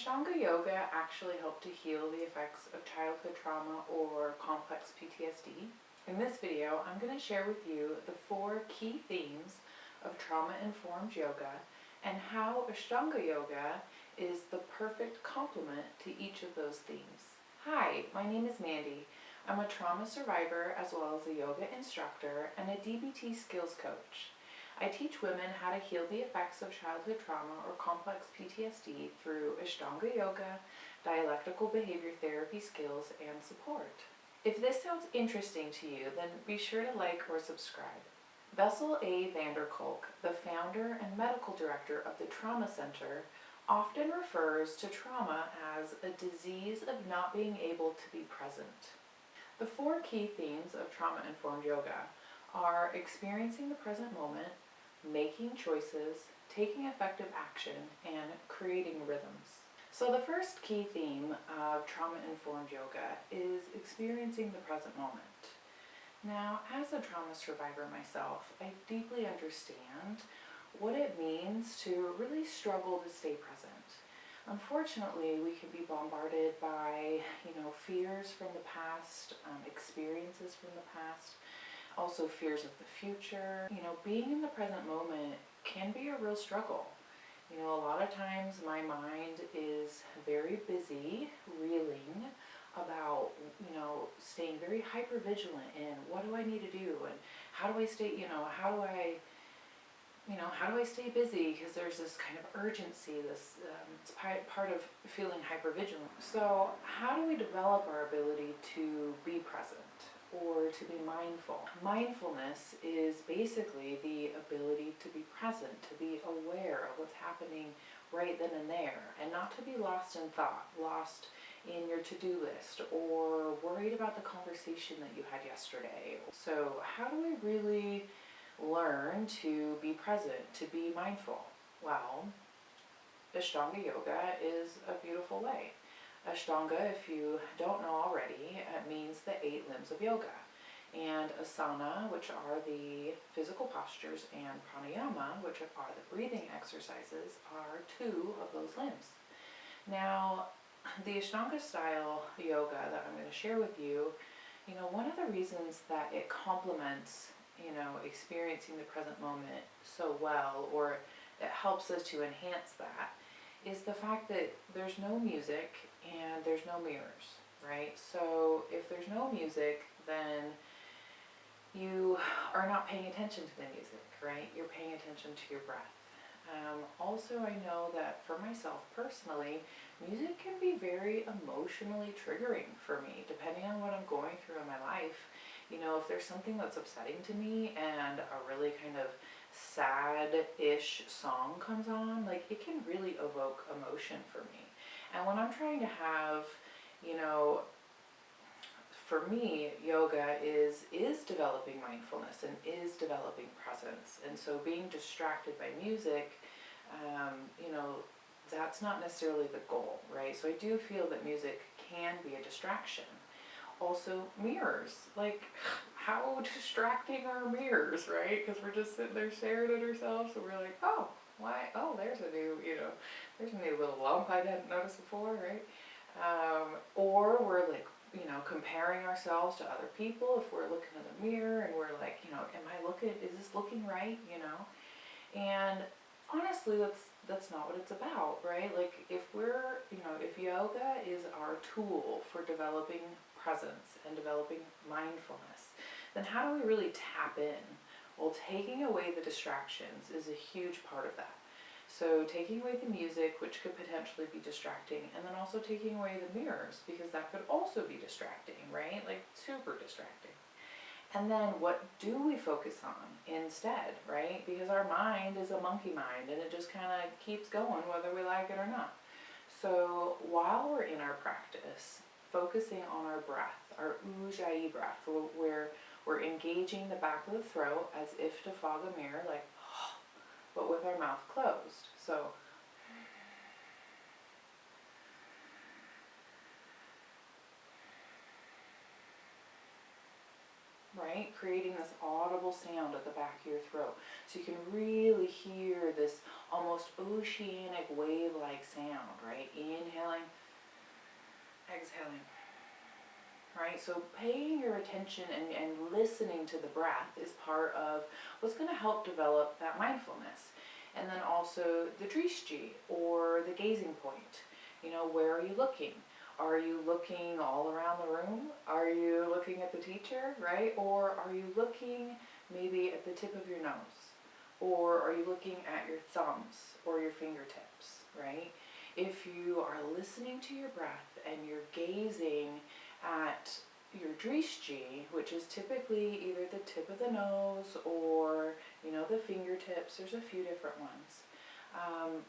Ashtanga Yoga actually help to heal the effects of childhood trauma or complex PTSD. In this video, I'm going to share with you the 4 key themes of trauma-informed yoga and how Ashtanga Yoga is the perfect complement to each of those themes. Hi, my name is Mandy. I'm a trauma survivor as well as a yoga instructor and a DBT skills coach. I teach women how to heal the effects of childhood trauma or complex PTSD through Ashtanga Yoga, dialectical behavior therapy skills, and support. If this sounds interesting to you, then be sure to like or subscribe. Bessel A. Vanderkolk, the founder and medical director of the Trauma Center, often refers to trauma as a disease of not being able to be present. The 4 key themes of trauma-informed yoga are experiencing the present moment, making choices, taking effective action, and creating rhythms. So the first key theme of trauma-informed yoga is experiencing the present moment. Now, as a trauma survivor myself, I deeply understand what it means to really struggle to stay present. Unfortunately, we can be bombarded by, fears from the past, experiences from the past, also fears of the future. Being in the present moment can be a real struggle. A lot of times my mind is very busy reeling about, staying very hypervigilant in what do I need to do and how do I stay, how do I stay busy, because there's this kind of urgency, this it's part of feeling hypervigilant. So how do we develop our ability to be present or to be mindful? Mindfulness is basically the ability to be present, to be aware of what's happening right then and there, and not to be lost in thought, lost in your to-do list, or worried about the conversation that you had yesterday. So how do we really learn to be present, to be mindful? Well, Ashtanga Yoga is a beautiful way. Ashtanga, if you don't know already, it means the 8 limbs of yoga. And asana, which are the physical postures, and pranayama, which are the breathing exercises, are 2 of those limbs. Now, the Ashtanga style yoga that I'm going to share with you, one of the reasons that it complements, experiencing the present moment so well, or it helps us to enhance that, is the fact that there's no music and there's no mirrors, right? So if there's no music, then you are not paying attention to the music, right? You're paying attention to your breath. Also, I know that for myself personally, music can be very emotionally triggering for me, depending on what I'm going through in my life. If there's something that's upsetting to me and a really kind of sad-ish song comes on, it can really evoke emotion for me. And when I'm trying to have, for me, yoga is developing mindfulness and is developing presence. And so being distracted by music, that's not necessarily the goal, right? So I do feel that music can be a distraction. Also, mirrors. How distracting are mirrors, right? Because we're just sitting there staring at ourselves, and we're like, oh, why? Oh, there's a new little lump I didn't notice before, right? Or we're comparing ourselves to other people. If we're looking in the mirror and we're like, is this looking right? And honestly, that's not what it's about, right? If yoga is our tool for developing presence and developing mindfulness, then how do we really tap in? Well, taking away the distractions is a huge part of that. So taking away the music, which could potentially be distracting, and then also taking away the mirrors, because that could also be distracting, right? Super distracting. And then what do we focus on instead, right? Because our mind is a monkey mind, and it just kind of keeps going whether we like it or not. So while we're in our practice, focusing on our breath, our ujjayi breath, where we're engaging the back of the throat as if to fog a mirror, but with our mouth closed. So right? right? Creating this audible sound at the back of your throat. So you can really hear this almost oceanic wave-like sound, right? Inhaling, exhaling. Right, so paying your attention and listening to the breath is part of what's going to help develop that mindfulness. And then also the drishti, or the gazing point. You know, where are you looking? Are you looking all around the room? Are you looking at the teacher, right? Or are you looking maybe at the tip of your nose? Or are you looking at your thumbs or your fingertips, right? If you are listening to your breath and you're gazing at your drishti, which is typically either the tip of the nose or, you know, the fingertips. There's a few different ones.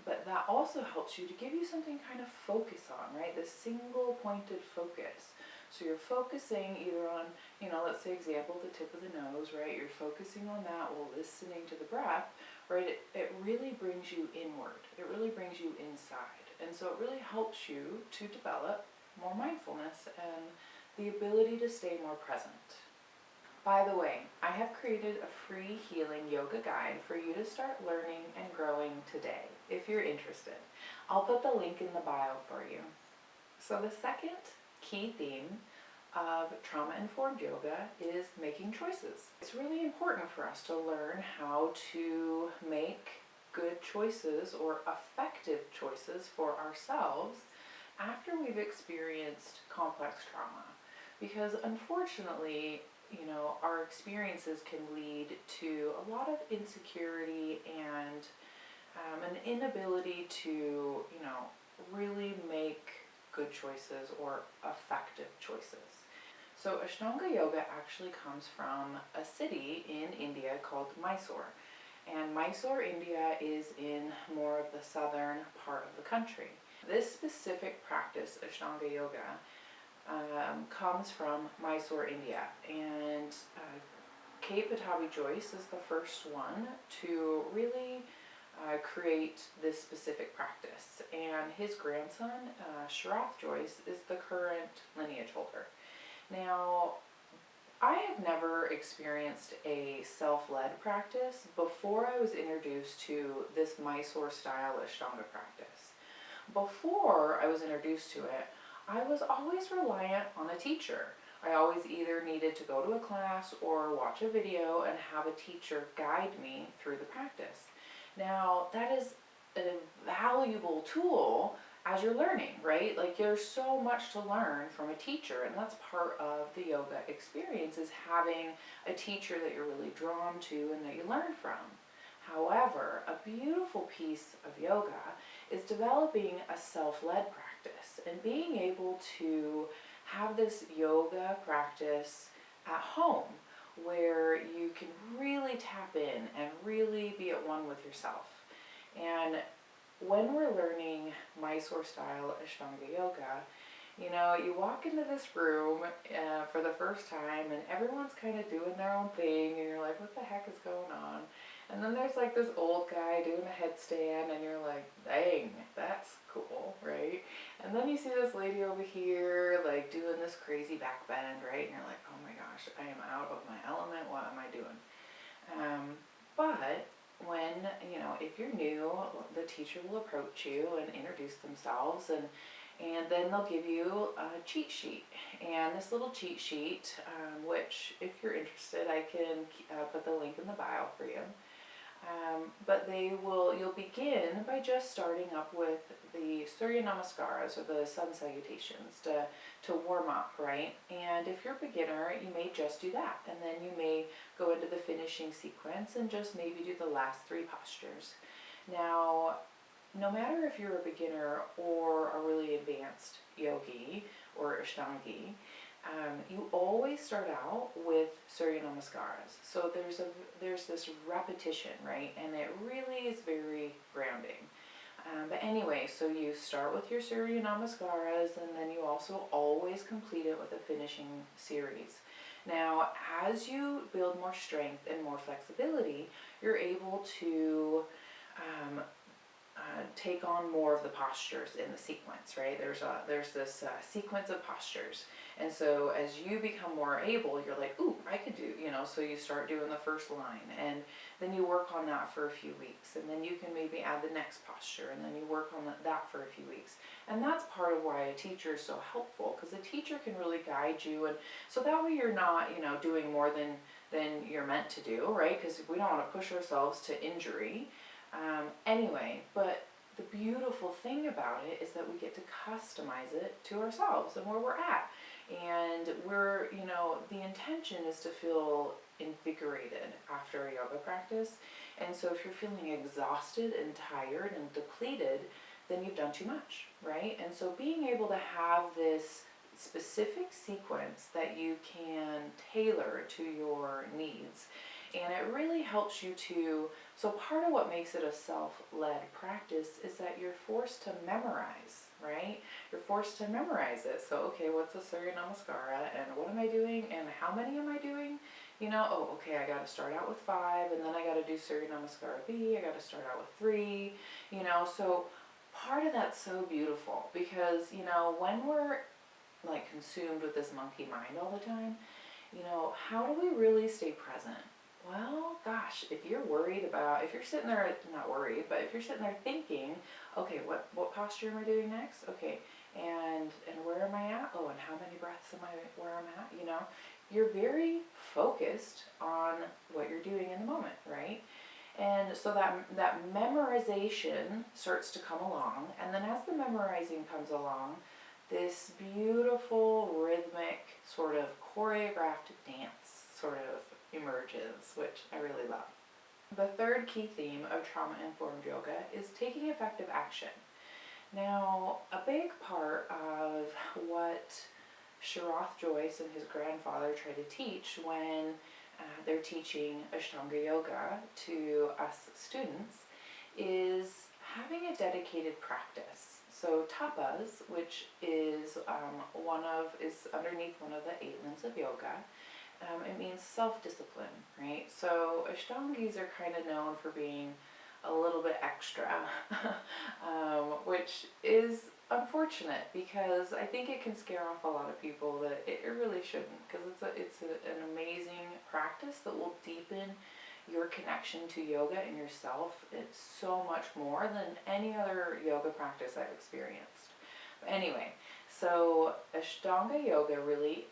But that also helps you to give you something kind of focus on, right? This single pointed focus. So you're focusing either on, you know, let's say example, the tip of the nose, right? You're focusing on that while listening to the breath, right? It really brings you inward. It really brings you inside. And so it really helps you to develop more mindfulness and the ability to stay more present. By the way, I have created a free healing yoga guide for you to start learning and growing today, if you're interested. I'll put the link in the bio for you. So the second key theme of trauma-informed yoga is making choices. It's really important for us to learn how to make good choices or effective choices for ourselves after we've experienced complex trauma. Because unfortunately, you know, our experiences can lead to a lot of insecurity and an inability to, you know, really make good choices or effective choices. So Ashtanga Yoga actually comes from a city in India called Mysore. And Mysore, India is in more of the southern part of the country. This specific practice, Ashtanga Yoga, comes from Mysore, India. And Kate Patabi Joyce is the first one to really create this specific practice. And his grandson, Sharath Joyce, is the current lineage holder. Now, I had never experienced a self-led practice before I was introduced to this Mysore style Ashtanga practice. Before I was introduced to it, I was always reliant on a teacher. I always either needed to go to a class or watch a video and have a teacher guide me through the practice. Now, that is a valuable tool as you're learning, right? Like, there's so much to learn from a teacher, and that's part of the yoga experience, is having a teacher that you're really drawn to and that you learn from. However, a beautiful piece of yoga is developing a self-led practice and being able to have this yoga practice at home where you can really tap in and really be at one with yourself. And when we're learning Mysore style Ashtanga Yoga, you know, you walk into this room for the first time and everyone's kind of doing their own thing and you're like, what the heck is going on? And then there's like this old guy doing a headstand and you're like, dang, that's cool, right? And then you see this lady over here like doing this crazy back bend, right? And you're like, oh my gosh, I am out of my element, what am I doing? But when, you know, if you're new, the teacher will approach you and introduce themselves, and then they'll give you a cheat sheet. And this little cheat sheet, which if you're interested, I can put the link in the bio for you. But you'll begin by just starting up with the Surya Namaskaras, or the sun salutations, to warm up, right? And if you're a beginner, you may just do that. And then you may go into the finishing sequence and just maybe do the last 3 postures. Now, no matter if you're a beginner or a really advanced yogi or ashtangi, you always start out with Surya Namaskaras. So there's this repetition, right? And it really is very grounding. But anyway, so you start with your Surya Namaskaras, and then you also always complete it with a finishing series. Now, as you build more strength and more flexibility, you're able to take on more of the postures in the sequence, right? There's this sequence of postures, and so as you become more able, you're like, ooh, I could do, so you start doing the first line, and then you work on that for a few weeks, and then you can maybe add the next posture, and then you work on that for a few weeks. And that's part of why a teacher is so helpful, because a teacher can really guide you, and so that way you're not, doing more than you're meant to do, right? Because we don't want to push ourselves to injury. Anyway, but the beautiful thing about it is that we get to customize it to ourselves and where we're at. And we're, the intention is to feel invigorated after a yoga practice. And so if you're feeling exhausted and tired and depleted, then you've done too much, right? And so being able to have this specific sequence that you can tailor to your needs, and it really helps you to, so part of what makes it a self-led practice is that you're forced to memorize, right? You're forced to memorize it. So, okay, what's a Surya Namaskara, and what am I doing, and how many am I doing? Oh, okay, I got to start out with 5, and then I got to do Surya Namaskara B, I got to start out with 3, so part of that's so beautiful, because, when we're like consumed with this monkey mind all the time, how do we really stay present? Well, gosh, if you're sitting there, not worried, but if you're sitting there thinking, okay, what posture am I doing next? Okay, and where am I at? Oh, and how many breaths am I, where I'm at? You're very focused on what you're doing in the moment, right? And so that memorization starts to come along, and then as the memorizing comes along, this beautiful rhythmic sort of choreographed dance sort of emerges, which I really love. The third key theme of trauma-informed yoga is taking effective action. Now, a big part of what Sharath Joyce and his grandfather try to teach when they're teaching Ashtanga Yoga to us students is having a dedicated practice. So tapas, which is underneath one of the 8 limbs of yoga, it means self-discipline, right? So Ashtangis are kind of known for being a little bit extra, which is unfortunate, because I think it can scare off a lot of people that it really shouldn't, because it's an amazing practice that will deepen your connection to yoga and yourself. It's so much more than any other yoga practice I've experienced. But anyway, so Ashtanga Yoga really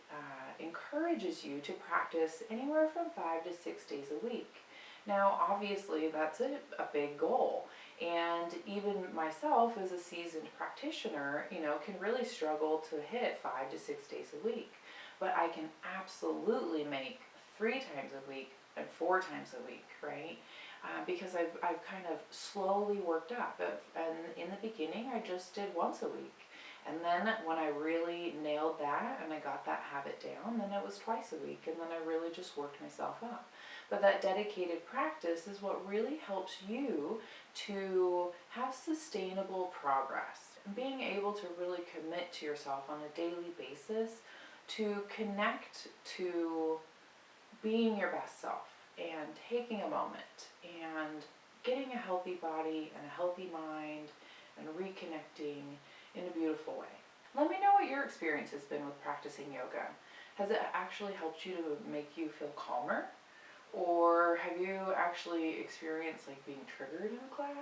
encourages you to practice anywhere from 5 to 6 days a week. Now, obviously, that's a big goal. And even myself, as a seasoned practitioner, can really struggle to hit 5 to 6 days a week. But I can absolutely make 3 times a week and 4 times a week, right? Because I've kind of slowly worked up. And in the beginning, I just did once a week. And then when I really nailed that and I got that habit down, then it was twice a week. And then I really just worked myself up. But that dedicated practice is what really helps you to have sustainable progress. Being able to really commit to yourself on a daily basis to connect to being your best self and taking a moment and getting a healthy body and a healthy mind and reconnecting in a beautiful way. Let me know what your experience has been with practicing yoga. Has it actually helped you to make you feel calmer? Or have you actually experienced like being triggered in class?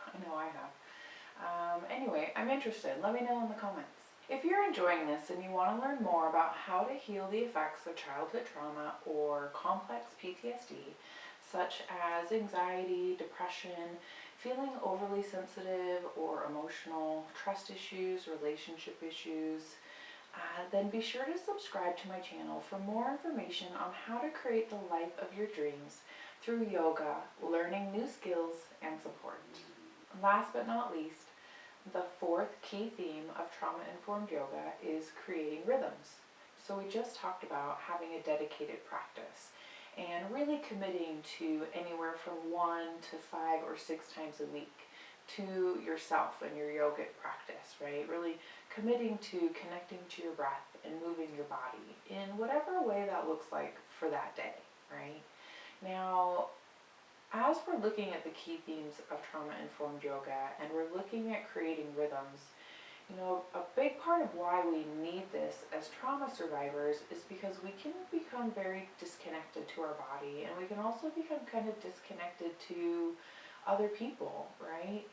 I know I have. Anyway, I'm interested. Let me know in the comments. If you're enjoying this and you want to learn more about how to heal the effects of childhood trauma or complex PTSD, such as anxiety, depression, feeling overly sensitive or emotional, trust issues, relationship issues, then be sure to subscribe to my channel for more information on how to create the life of your dreams through yoga, learning new skills, and support. Last but not least, the fourth key theme of trauma-informed yoga is creating rhythms. So we just talked about having a dedicated practice and really committing to anywhere from 1 to 5 or 6 times a week to yourself and your yogic practice, right? Really committing to connecting to your breath and moving your body in whatever way that looks like for that day, right? Now, as we're looking at the key themes of trauma-informed yoga and we're looking at creating rhythms, you know, a big part of why we need this as trauma survivors is because we can become very disconnected to our body, and we can also become kind of disconnected to other people, right?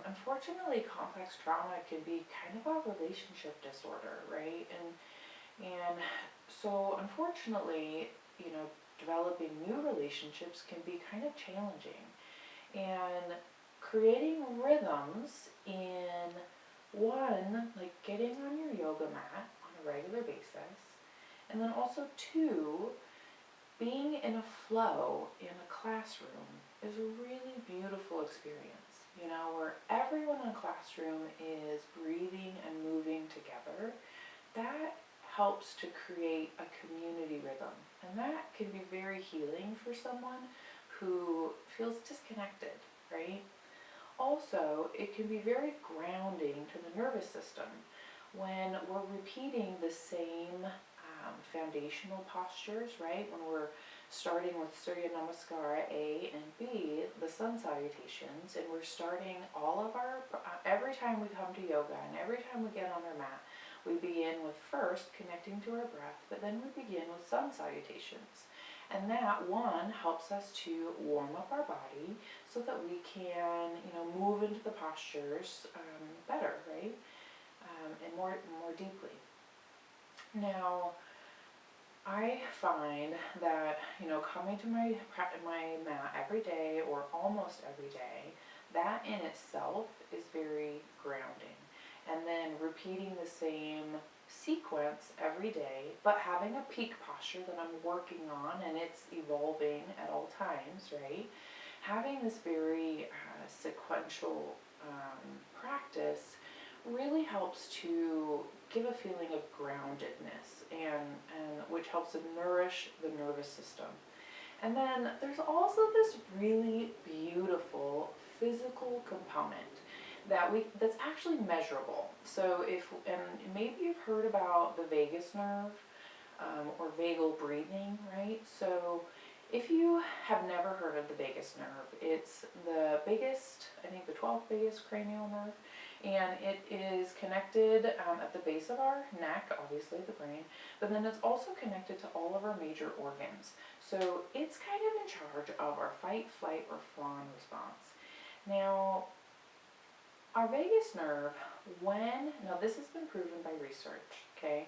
Unfortunately, complex trauma can be kind of a relationship disorder, right? And so unfortunately, you know, developing new relationships can be kind of challenging. And creating rhythms in one, like getting on your yoga mat on a regular basis, and then also two, being in a flow in a classroom is a really beautiful experience, you know, where everyone in a classroom is breathing and moving together. That helps to create a community rhythm, and that can be very healing for someone who feels disconnected, right? Also, it can be very grounding to the nervous system when we're repeating the same foundational postures, right? When we're starting with Surya Namaskara A and B, the sun salutations, and we're starting all of our, every time we come to yoga and every time we get on our mat, we begin with first connecting to our breath, but then we begin with sun salutations. And that one helps us to warm up our body so that we can, you know, move into the postures better, right? And more deeply. Now, I find that, you know, coming to my mat every day or almost every day, that in itself is very grounding. And then repeating the same sequence every day, but having a peak posture that I'm working on, and it's evolving at all times, right? Having this very sequential practice really helps to give a feeling of groundedness, and which helps to nourish the nervous system. And then there's also this really beautiful physical component that's actually measurable. So and maybe you've heard about the vagus nerve or vagal breathing, right? So if you have never heard of the vagus nerve, it's the biggest, I think the 12th biggest cranial nerve, and it is connected at the base of our neck, obviously the brain, but then it's also connected to all of our major organs. So it's kind of in charge of our fight, flight, or fawn response. Now, our vagus nerve, now this has been proven by research, okay?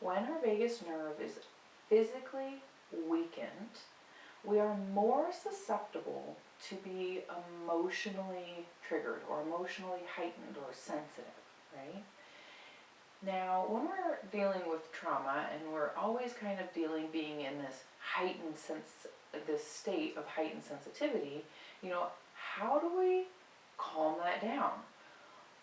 When our vagus nerve is physically weakened, we are more susceptible to be emotionally triggered or emotionally heightened or sensitive, right? Now, when we're dealing with trauma, and we're always kind of being in this this state of heightened sensitivity, you know, how do we calm that down?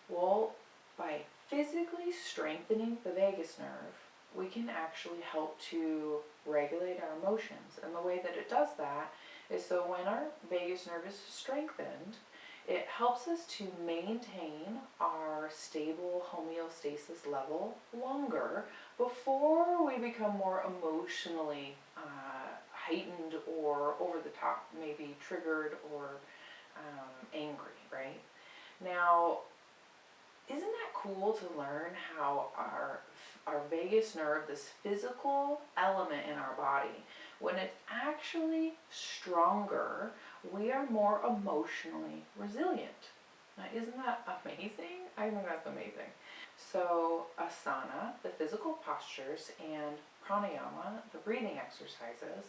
Well, by physically strengthening the vagus nerve, we can actually help to regulate our emotions. And the way that it does that is, so when our vagus nerve is strengthened, it helps us to maintain our stable homeostasis level longer before we become more emotionally heightened or over the top, maybe triggered or angry, right? Now, isn't that cool to learn how our vagus nerve, this physical element in our body, when it's actually stronger, we are more emotionally resilient? Now, isn't that amazing? I think that's amazing. So asana, the physical postures, and pranayama, the breathing exercises,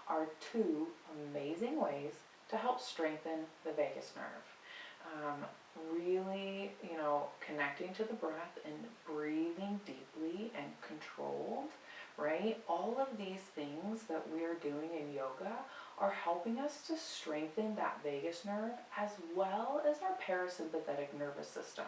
are two amazing ways to help strengthen the vagus nerve. Really, you know, connecting to the breath and breathing deeply and controlled, right? All of these things that we are doing in yoga are helping us to strengthen that vagus nerve as well as our parasympathetic nervous system.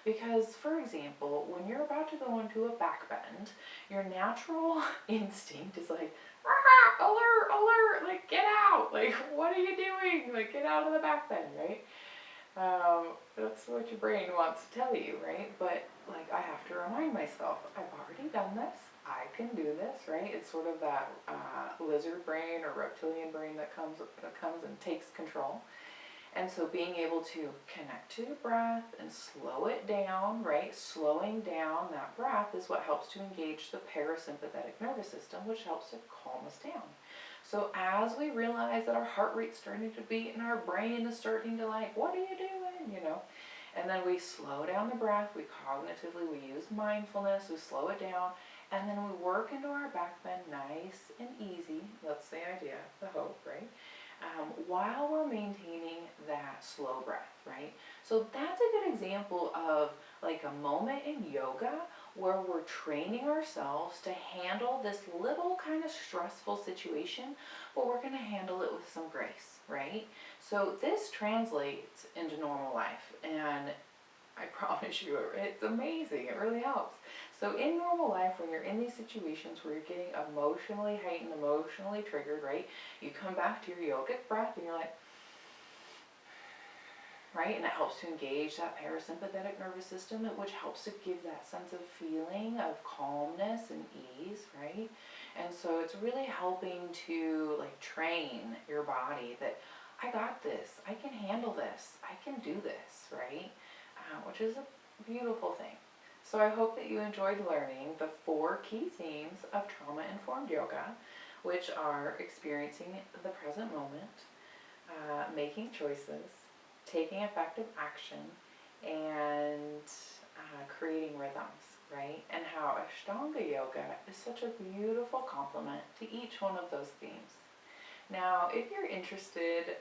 Because, for example, when you're about to go into a back bend, your natural instinct is like, ah, alert, alert, like get out, like what are you doing? Like get out of the back bend, right? That's what your brain wants to tell you, right? But like I have to remind myself, I've already done this. I can do this, right? It's sort of that lizard brain or reptilian brain that comes and takes control. And so being able to connect to your breath and slow it down, right? Slowing down that breath is what helps to engage the parasympathetic nervous system, which helps to calm us down. So as we realize that our heart rate's starting to beat and our brain is starting to like, what are you doing, And then we slow down the breath, we use mindfulness, we slow it down, and then we work into our back bend nice and easy. That's the idea, the hope, right? While we're maintaining that slow breath, right? So that's a good example of like a moment in yoga where we're training ourselves to handle this little kind of stressful situation, but we're going to handle it with some grace, right? So this translates into normal life, and I promise you, it's amazing. It really helps. So in normal life, when you're in these situations where you're getting emotionally heightened, emotionally triggered, right? You come back to your yogic breath and you're like, right? And it helps to engage that parasympathetic nervous system, which helps to give that sense of feeling of calmness and ease, right? And so it's really helping to like train your body that I got this, I can handle this, I can do this, right? Which is a beautiful thing. So I hope that you enjoyed learning the 4 key themes of trauma-informed yoga, which are experiencing the present moment, making choices, taking effective action, and creating rhythms, right? And how Ashtanga Yoga is such a beautiful complement to each one of those themes. Now, if you're interested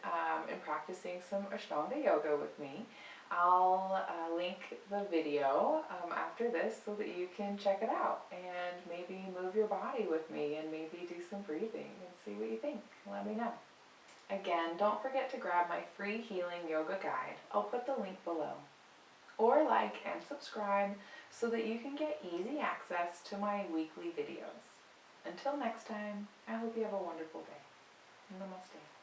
in practicing some Ashtanga Yoga with me, I'll link the video after this so that you can check it out and maybe move your body with me and maybe do some breathing and see what you think. Let me know. Again, don't forget to grab my free healing yoga guide. I'll put the link below. Or like and subscribe so that you can get easy access to my weekly videos. Until next time, I hope you have a wonderful day. Namaste.